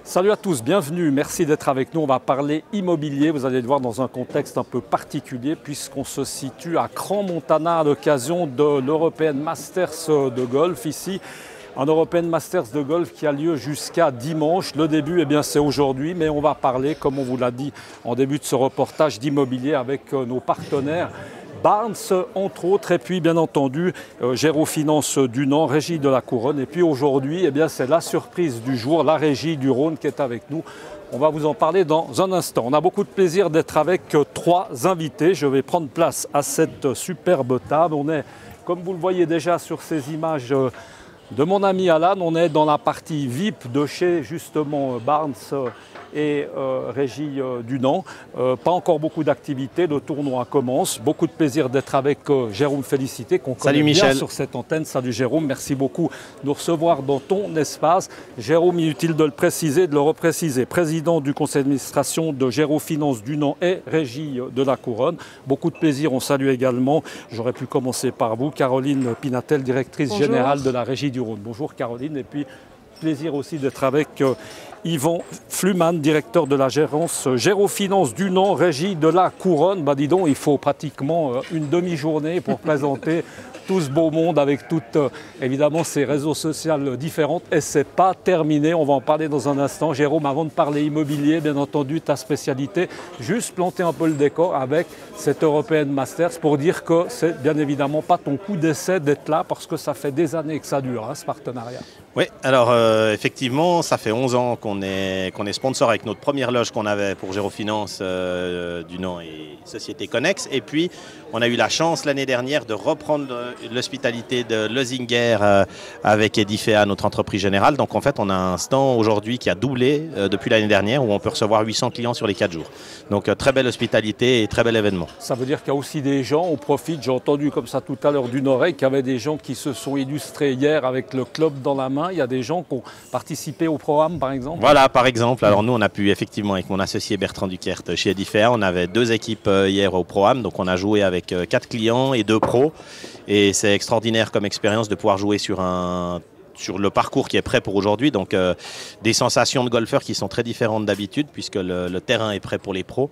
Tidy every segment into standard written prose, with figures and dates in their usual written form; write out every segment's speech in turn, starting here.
Salut à tous, bienvenue, merci d'être avec nous. On va parler immobilier, vous allez le voir dans un contexte un peu particulier puisqu'on se situe à Crans-Montana à l'occasion de l'European Masters de golf ici. Un European Masters de golf qui a lieu jusqu'à dimanche. Le début, c'est aujourd'hui, mais on va parler, comme on vous l'a dit en début de ce reportage, d'immobilier avec nos partenaires. Barnes, entre autres, et puis bien entendu Gérofinance Dunant, Régie de la Couronne. Et puis aujourd'hui, c'est la surprise du jour, la Régie du Rhône qui est avec nous. On va vous en parler dans un instant. On a beaucoup de plaisir d'être avec trois invités. Je vais prendre place à cette superbe table. On est, comme vous le voyez déjà sur ces images de mon ami Alan, on est dans la partie VIP de chez justement Barnes et Régie Dunant. Pas encore beaucoup d'activités, le tournoi commence. Beaucoup de plaisir d'être avec Jérôme Félicité, qu'on connaît bien sur cette antenne. Salut Jérôme, merci beaucoup de nous recevoir dans ton espace. Jérôme, inutile de le préciser, de le repréciser, président du conseil d'administration de Gérofinance Dunant et Régie de la Couronne. Beaucoup de plaisir, on salue également, j'aurais pu commencer par vous, Caroline Pinatel, directrice générale de la Régie du Rhône. Bonjour Caroline, et puis plaisir aussi d'être avec Yvan Fluman, directeur de la gérance Gérofinance Dunant, Régie de la Couronne. Dis donc, il faut pratiquement une demi-journée pour présenter tout ce beau monde avec toutes, évidemment, ces réseaux sociaux différents. Et ce n'est pas terminé, on va en parler dans un instant. Jérôme, avant de parler immobilier, bien entendu, ta spécialité, juste planter un peu le décor avec cette European Masters pour dire que c'est bien évidemment pas ton coup d'essai d'être là parce que ça fait des années que ça dure, ce partenariat. Oui, alors effectivement, ça fait 11 ans qu'on est sponsor avec notre première loge qu'on avait pour Gérofinance Dunant et Société Connex. Et puis, on a eu la chance l'année dernière de reprendre l'hospitalité de Lozinger avec Edifea, notre entreprise générale. Donc en fait, on a un stand aujourd'hui qui a doublé depuis l'année dernière où on peut recevoir 800 clients sur les 4 jours. Donc très belle hospitalité et très bel événement. Ça veut dire qu'il y a aussi des gens, on profite, j'ai entendu comme ça tout à l'heure d'une oreille, qu'il y avait des gens qui se sont illustrés hier avec le club dans la main. Il y a des gens qui ont participé au programme, par exemple. Voilà, par exemple. Alors nous, on a pu effectivement, avec mon associé Bertrand Duquert chez Edifea, on avait 2 équipes hier au programme. Donc on a joué avec 4 clients et 2 pros. Et c'est extraordinaire comme expérience de pouvoir jouer sur le parcours qui est prêt pour aujourd'hui. Donc des sensations de golfeurs qui sont très différentes d'habitude puisque le terrain est prêt pour les pros.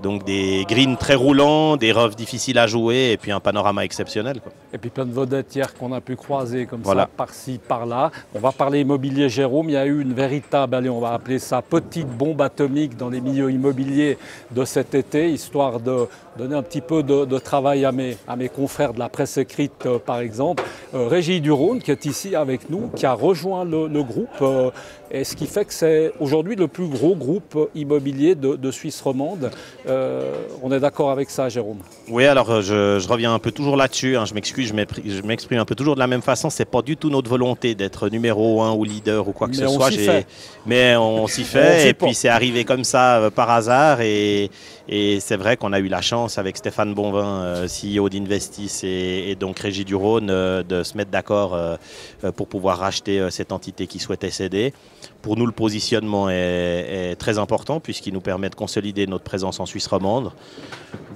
Donc des greens très roulants, des roughs difficiles à jouer et puis un panorama exceptionnel, quoi. Et puis plein de vedettes hier qu'on a pu croiser comme ça, par-ci, par-là. On va parler immobilier, Jérôme. Il y a eu une véritable, on va appeler ça petite bombe atomique dans les milieux immobiliers de cet été, histoire de donner un petit peu de travail à mes confrères de la presse écrite, par exemple. Régie du Rhône, qui est ici avec nous, qui a rejoint le groupe. Et ce qui fait que c'est aujourd'hui le plus gros groupe immobilier de Suisse romande. On est d'accord avec ça, Jérôme? Oui, alors je reviens un peu toujours là-dessus. Je m'excuse, je m'exprime un peu toujours de la même façon. C'est pas du tout notre volonté d'être numéro 1 ou leader ou quoi que ce soit. Mais on s'y fait. Et puis c'est arrivé comme ça par hasard. Et c'est vrai qu'on a eu la chance avec Stéphane Bonvin, CEO d'Investis et donc Régie du Rhône, de se mettre d'accord pour pouvoir racheter cette entité qui souhaitait céder. Pour nous, le positionnement est très important puisqu'il nous permet de consolider notre présence en Suisse romande,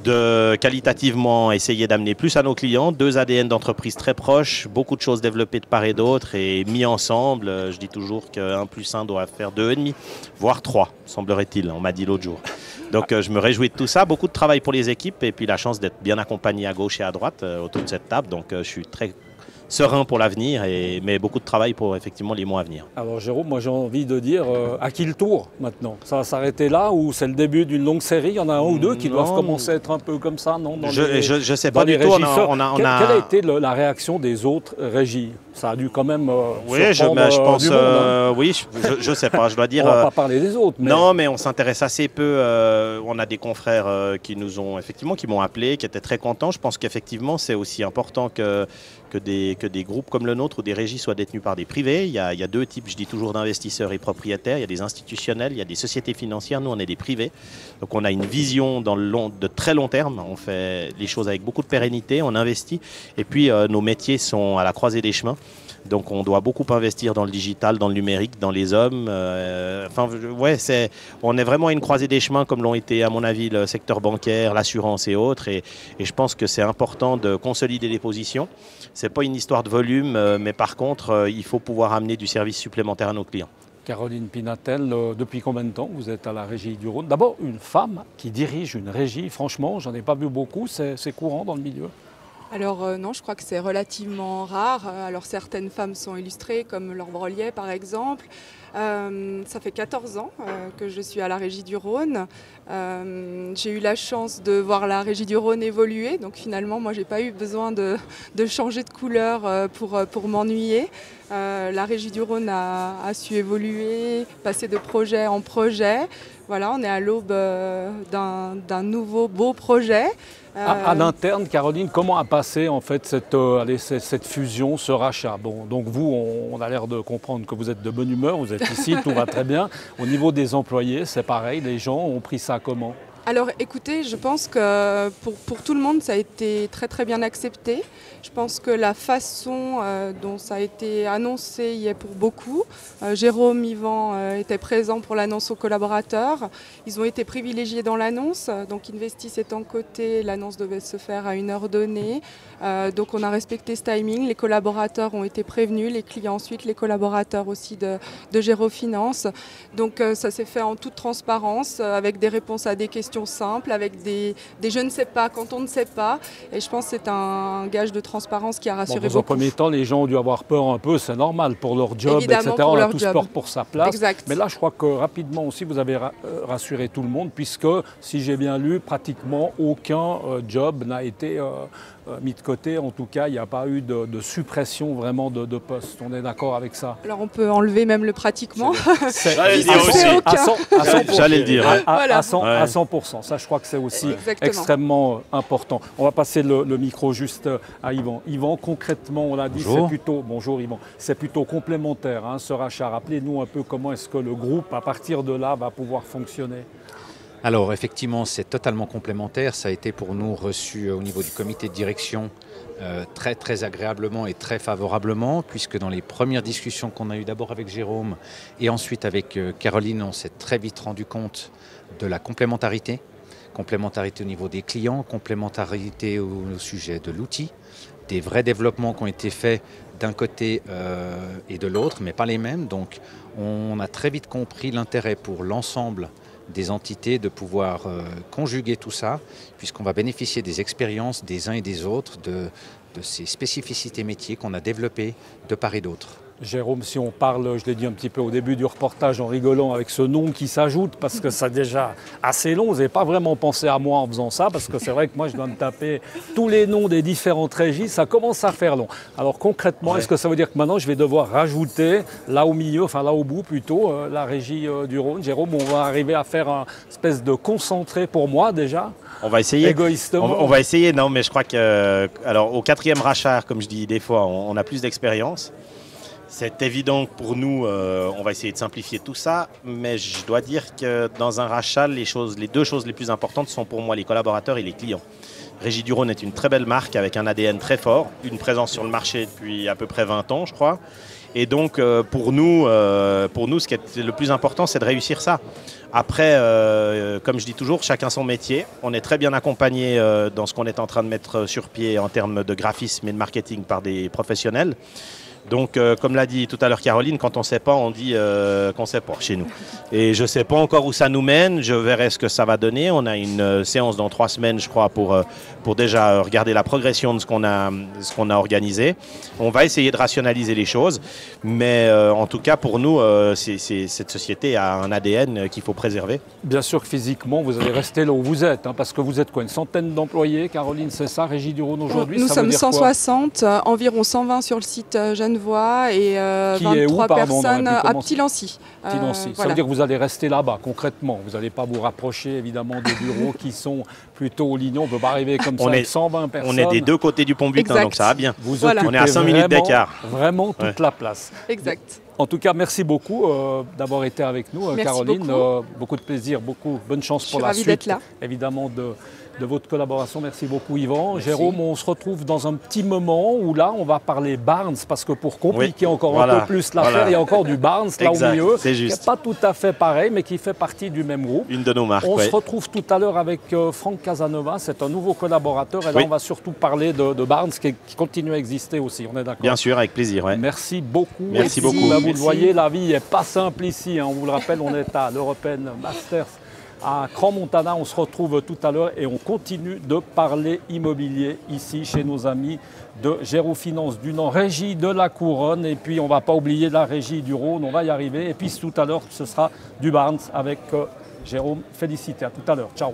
de qualitativement essayer d'amener plus à nos clients, 2 ADN d'entreprise très proches, beaucoup de choses développées de part et d'autre et mis ensemble. Je dis toujours que 1 + 1 doit faire 2,5, voire 3, semblerait-il, on m'a dit l'autre jour. Donc je me réjouis de tout ça, beaucoup de travail pour les équipes et puis la chance d'être bien accompagné à gauche et à droite autour de cette table. Donc je suis très serein pour l'avenir, mais beaucoup de travail pour effectivement les mois à venir. Alors Jérôme, moi j'ai envie de dire, à qui le tour maintenant? Ça va s'arrêter là ou c'est le début d'une longue série? Il y en a 1 ou 2 qui doivent commencer à être un peu comme ça, non? Je sais pas du tout. Quelle a été la réaction des autres régies? Ça a dû quand même oui, je pense, du monde, oui, je sais pas, je dois dire... On va pas parler des autres. Mais... Non, mais on s'intéresse assez peu. On a des confrères qui m'ont appelé, qui étaient très contents. Je pense qu'effectivement, c'est aussi important que des groupes comme le nôtre ou des régies soient détenus par des privés. Il y a 2 types, je dis toujours, d'investisseurs et propriétaires. Il y a des institutionnels, il y a des sociétés financières. Nous, on est des privés. Donc, on a une vision de très long terme. On fait les choses avec beaucoup de pérennité, on investit. Et puis, nos métiers sont à la croisée des chemins. Donc on doit beaucoup investir dans le digital, dans le numérique, dans les hommes. On est vraiment à une croisée des chemins comme l'ont été à mon avis le secteur bancaire, l'assurance et autres. Et je pense que c'est important de consolider les positions. Ce n'est pas une histoire de volume, mais par contre il faut pouvoir amener du service supplémentaire à nos clients. Caroline Pinatel, depuis combien de temps vous êtes à la Régie du Rhône? D'abord, une femme qui dirige une régie, franchement, j'en ai pas vu beaucoup, c'est courant dans le milieu? Alors non, je crois que c'est relativement rare. Alors certaines femmes sont illustrées, comme Laure Brollier par exemple. Ça fait 14 ans que je suis à la Régie du Rhône. J'ai eu la chance de voir la Régie du Rhône évoluer. Donc finalement, moi, j'ai pas eu besoin de changer de couleur pour m'ennuyer. La Régie du Rhône a su évoluer, passer de projet en projet. Voilà, on est à l'aube d'un nouveau beau projet. À l'interne, Caroline, comment a passé en fait cette fusion, ce rachat? Bon, donc vous, on a l'air de comprendre que vous êtes de bonne humeur, vous êtes ici, tout va très bien. Au niveau des employés, c'est pareil, les gens ont pris ça comment? Alors écoutez, je pense que pour tout le monde, ça a été très très bien accepté. Je pense que la façon dont ça a été annoncé y est pour beaucoup. Jérôme, Yvan étaient présents pour l'annonce aux collaborateurs. Ils ont été privilégiés dans l'annonce. Donc Investis étant coté, l'annonce devait se faire à une heure donnée. Donc on a respecté ce timing. Les collaborateurs ont été prévenus, les clients ensuite, les collaborateurs aussi de Gérofinance. Donc ça s'est fait en toute transparence, avec des réponses à des questions simples, avec des je ne sais pas quand on ne sait pas. Et je pense que c'est un gage de transparence qui a rassuré beaucoup. Dans un premier temps, les gens ont dû avoir peur un peu, c'est normal, pour leur job, évidemment, etc. On a tous peur pour sa place. Exact. Mais là, je crois que rapidement aussi, vous avez rassuré tout le monde, puisque, si j'ai bien lu, pratiquement aucun job n'a été mis de côté. En tout cas, il n'y a pas eu de suppression vraiment de postes. On est d'accord avec ça? Alors, on peut enlever même le pratiquement. J'allais le dire aussi. J'allais le dire. À 100%. Ça, je crois que c'est aussi extrêmement important. On va passer le micro juste à Yvan. Yvan, concrètement, on l'a dit, bonjour Yvan, c'est plutôt complémentaire ce rachat. Rappelez-nous un peu comment est-ce que le groupe, à partir de là, va pouvoir fonctionner. Alors effectivement, c'est totalement complémentaire. Ça a été pour nous reçu au niveau du comité de direction très très agréablement et très favorablement, puisque dans les premières discussions qu'on a eues d'abord avec Jérôme et ensuite avec Caroline, on s'est très vite rendu compte de la complémentarité. Complémentarité au niveau des clients, complémentarité au sujet de l'outil, des vrais développements qui ont été faits d'un côté et de l'autre, mais pas les mêmes. Donc on a très vite compris l'intérêt pour l'ensemble des entités de pouvoir conjuguer tout ça, puisqu'on va bénéficier des expériences des uns et des autres, de ces spécificités métiers qu'on a développées de part et d'autre. Jérôme, si on parle, je l'ai dit un petit peu au début du reportage en rigolant, avec ce nom qui s'ajoute, parce que c'est déjà assez long, vous n'avez pas vraiment pensé à moi en faisant ça, parce que c'est vrai que moi je dois me taper tous les noms des différentes régies, ça commence à faire long. Alors concrètement, est-ce que ça veut dire que maintenant je vais devoir rajouter là au milieu, enfin là au bout plutôt, la régie du Rhône? Jérôme, on va arriver à faire un espèce de concentré pour moi déjà? On va essayer. Égoïstement. On va essayer, non, mais je crois que, alors au 4e rachat, comme je dis des fois, on a plus d'expérience. C'est évident que pour nous, on va essayer de simplifier tout ça, mais je dois dire que dans un rachat, les deux choses les plus importantes sont pour moi les collaborateurs et les clients. Régie du Rhône est une très belle marque avec un ADN très fort, une présence sur le marché depuis à peu près 20 ans, je crois. Et donc, pour nous, ce qui est le plus important, c'est de réussir ça. Après, comme je dis toujours, chacun son métier. On est très bien accompagné dans ce qu'on est en train de mettre sur pied en termes de graphisme et de marketing par des professionnels. Donc, comme l'a dit tout à l'heure Caroline, quand on ne sait pas, on dit qu'on ne sait pas chez nous. Et je ne sais pas encore où ça nous mène, je verrai ce que ça va donner. On a une séance dans 3 semaines, je crois, pour déjà regarder la progression de ce qu'on a organisé. On va essayer de rationaliser les choses, mais en tout cas, pour nous, cette société a un ADN qu'il faut préserver. Bien sûr que physiquement, vous allez rester là où vous êtes, parce que vous êtes quoi, une centaine d'employés, Caroline, c'est ça, Régie du Rhône aujourd'hui? Nous sommes 160, environ 120 sur le site Genevois et 23 personnes à Petit-Lancy. Voilà. Ça veut dire que vous allez rester là-bas, concrètement. Vous n'allez pas vous rapprocher, évidemment, des bureaux qui sont plutôt au Lignon. On ne peut pas arriver comme ça avec 120 personnes. On est des deux côtés du pont-Butin, donc ça va bien. On est à 5 minutes d'écart. Vraiment toute la place. Exact. En tout cas, merci beaucoup d'avoir été avec nous, Caroline. Beaucoup de plaisir, bonne chance pour la suite. D'être là. Évidemment, de votre collaboration. Merci beaucoup Yvan. Merci. Jérôme, on se retrouve dans un petit moment où là, on va parler Barnes, parce que pour compliquer encore un peu plus l'affaire, il y a encore du Barnes là au milieu, qui n'est pas tout à fait pareil, mais qui fait partie du même groupe. Une de nos marques. On se retrouve tout à l'heure avec Franck Casanova, c'est un nouveau collaborateur, et là, on va surtout parler de Barnes qui continue à exister aussi, on est d'accord? Bien sûr, avec plaisir. Merci beaucoup. Merci beaucoup. vous le voyez, la vie n'est pas simple ici. On vous le rappelle, on est à l'European Masters à Crans-Montana. On se retrouve tout à l'heure et on continue de parler immobilier ici chez nos amis de Gérofinance du Nord, régie de la Couronne. Et puis on ne va pas oublier la régie du Rhône, on va y arriver. Et puis tout à l'heure, ce sera du Barnes avec Jérôme Félicité. À tout à l'heure. Ciao.